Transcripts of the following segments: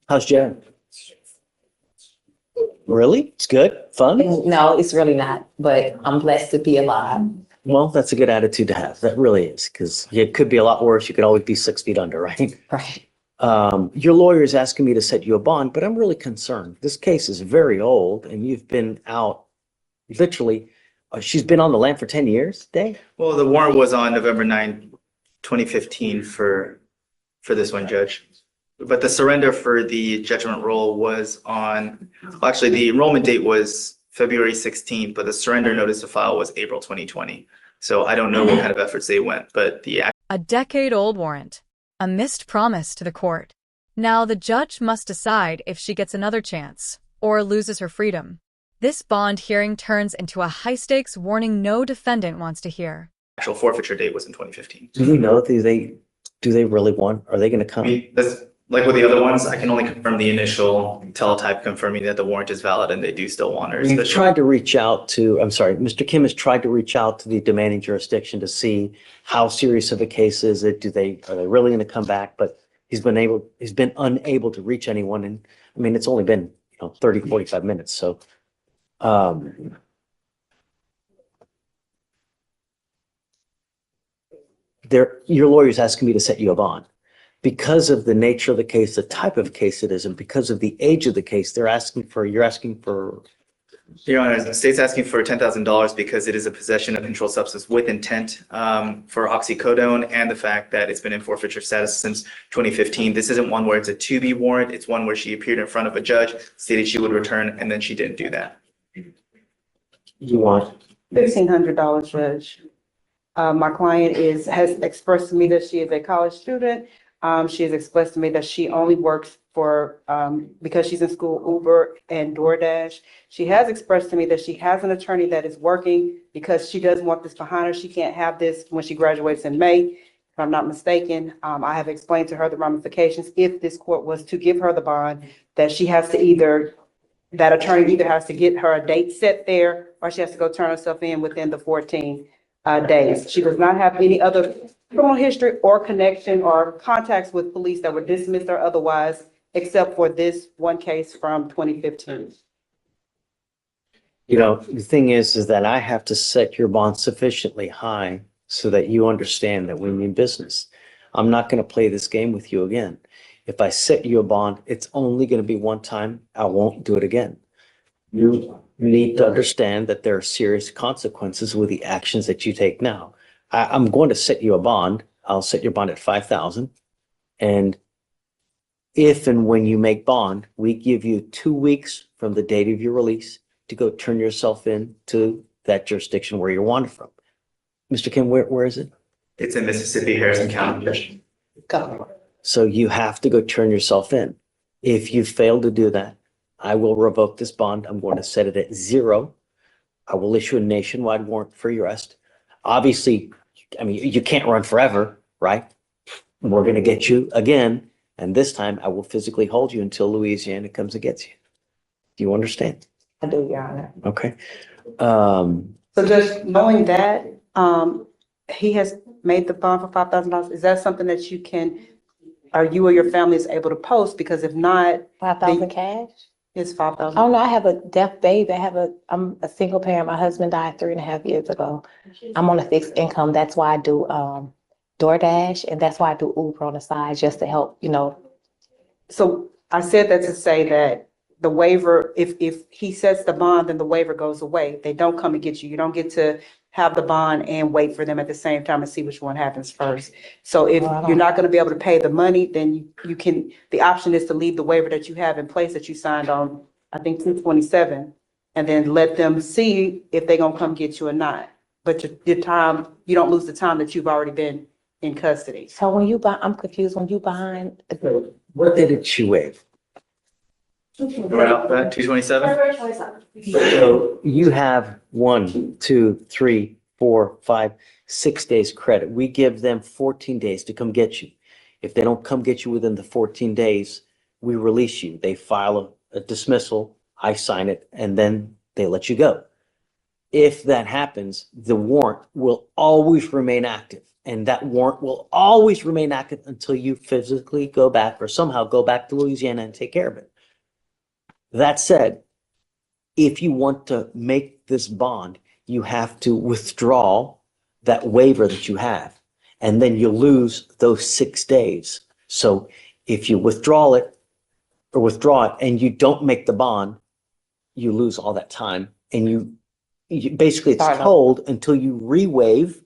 How's Jen? Really? It's good? Fun? No, it's really not, but I'm blessed to be alive. Well, that's a good attitude to have. That really is, because it could be a lot worse. You could always be 6 feet under, right? Right. Your lawyer is asking me to set you a bond, but I'm really concerned. This case is very old and you've been out literally, she's been on the lam for 10 years, Dave? Well, the warrant was on November 9, 2015 for this one, Judge. But the surrender for the judgment roll was on, well, actually, the enrollment date was February 16th, but the surrender notice to file was April 2020. So I don't know what kind of efforts they went, but a decade-old warrant, a missed promise to the court. Now the judge must decide if she gets another chance or loses her freedom. This bond hearing turns into a high-stakes warning no defendant wants to hear. actual forfeiture date was in 2015. Do you know, do they really want, are they going to I come? mean, that's, like with the other ones, I can only confirm the initial teletype confirming that the warrant is valid and they do still want her. We've tried to reach out to, I'm sorry, Mr. Kim has tried to reach out to the demanding jurisdiction to see how serious of a case is it? Are they really going to come back? But he's been unable to reach anyone. And I mean, it's only been, 30, 45 minutes. So, your lawyer's asking me to set you a bond. Because of the nature of the case, the type of case it is, and because of the age of the case, you're asking for. Your Honor, the state's asking for $10,000 because it is a possession of controlled substance with intent for oxycodone, and the fact that it's been in forfeiture status since 2015. This isn't one where it's a to-be warrant. It's one where she appeared in front of a judge, stated she would return, and then she didn't do that. You want $1,500, Judge. My client has expressed to me that she is a college student. She has expressed to me that she only works for, because she's in school, Uber and DoorDash. She has expressed to me that she has an attorney that is working because she doesn't want this behind her. She can't have this when she graduates in May, if I'm not mistaken. I have explained to her the ramifications if this court was to give her the bond, that she has to that attorney either has to get her a date set there or she has to go turn herself in within the 14 days. She does not have any other criminal history or connection or contacts with police that were dismissed or otherwise, except for this one case from 2015. The thing is that I have to set your bond sufficiently high so that you understand that we mean business. I'm not going to play this game with you again. If I set you a bond, it's only going to be one time. I won't do it again. You need to understand that there are serious consequences with the actions that you take now. I'm going to set you a bond. I'll set your bond at $5,000. And if and when you make bond, we give you 2 weeks from the date of your release to go turn yourself in to that jurisdiction where you're wanted from. Mr. Kim, where is it? It's in Mississippi, Harrison County. Go. So you have to go turn yourself in. If you fail to do that, I will revoke this bond. I'm going to set it at 0. I will issue a nationwide warrant for your arrest. Obviously, I mean, you can't run forever, right? We're going to get you again. And this time I will physically hold you until Louisiana comes and gets you. Do you understand? I do, Your Honor. Okay. So just knowing that, he has made the bond for $5,000, is that something that you or your family is able to post? Because if not, 5,000 cash? it's 5,000. Oh no, I have a deaf baby. I'm a single parent. My husband died 3.5 years ago. I'm on a fixed income. That's why I do DoorDash, and that's why I do Uber on the side, just to help, So I said that to say that the waiver, if he sets the bond, then the waiver goes away. They don't come and get you. You don't get to have the bond and wait for them at the same time and see which one happens first. So if you're not going to be able to pay the money, then you can, the option is to leave the waiver that you have in place that you signed on, I think 2/27, and then let them see if they're going to come get you or not. But your time, you don't lose the time that you've already been in custody. So when you buy, I'm confused, when you behind. What did she waive? Around that 227? So you have 1, 2, 3, 4, 5, 6 days credit. We give them 14 days to come get you. If they don't come get you within the 14 days, we release you. They file a dismissal, I sign it, and then they let you go. If that happens, the warrant will always remain active. and that warrant will always remain active until you physically go back or somehow go back to Louisiana and take care of it. That said, if you want to make this bond, you have to withdraw that waiver that you have, and then you lose those 6 days. So if you withdraw it and you don't make the bond, you lose all that time, and you basically it's Start over. told until you re-waive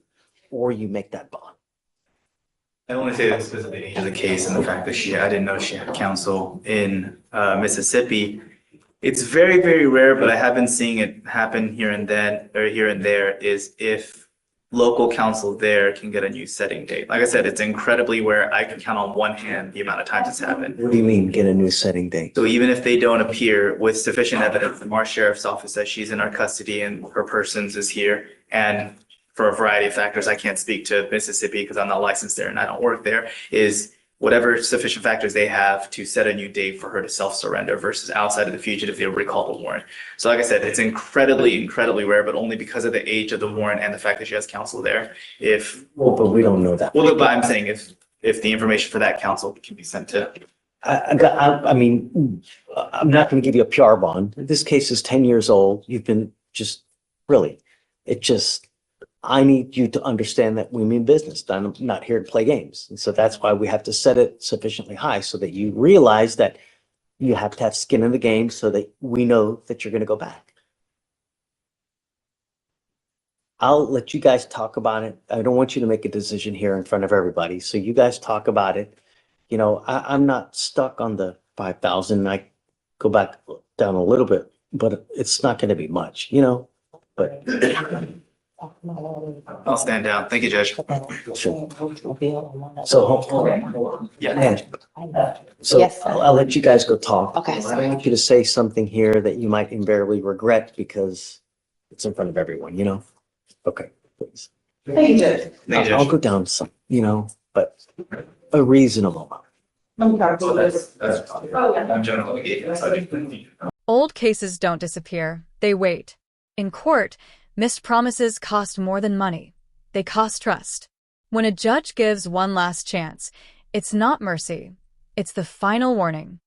or you make that bond. I only say this because of the age of the case and the fact that I didn't know she had counsel in Mississippi. It's very, very rare, but I have been seeing it happen here and there, is if local counsel there can get a new setting date. Like I said, it's incredibly rare. I can count on one hand the amount of times it's happened. What do you mean, get a new setting date? So even if they don't appear with sufficient evidence from our sheriff's office that she's in our custody and her persons is here, and for a variety of factors, I can't speak to Mississippi because I'm not licensed there and I don't work there, is whatever sufficient factors they have to set a new date for her to self-surrender versus outside of the fugitive, they recall the warrant. So like I said, it's incredibly, incredibly rare, but only because of the age of the warrant and the fact that she has counsel there. Well, but we don't know that. Well, but I'm saying if the information for that counsel can be sent to. I mean, I'm not going to give you a PR bond. This case is 10 years old. You've been I need you to understand that we mean business. I'm not here to play games. And so that's why we have to set it sufficiently high so that you realize that you have to have skin in the game so that we know that you're going to go back. I'll let you guys talk about it. I don't want you to make a decision here in front of everybody. So you guys talk about it. You know, I'm not stuck on the 5,000. I go back down a little bit, but it's not going to be much, you know, but. I'll stand down. Thank you, Judge. Sure. So, Yeah. so Yes, sir. I'll let you guys go talk. Okay, I sir. don't want you to say something here that you might invariably regret because it's in front of everyone, you know? Okay, please. Thank you, Judge. Thank you, I'll Judge. go down some, you know, but a reasonable amount. I'm generally. Old cases don't disappear, they wait. In court, missed promises cost more than money. They cost trust. When a judge gives one last chance, it's not mercy. It's the final warning.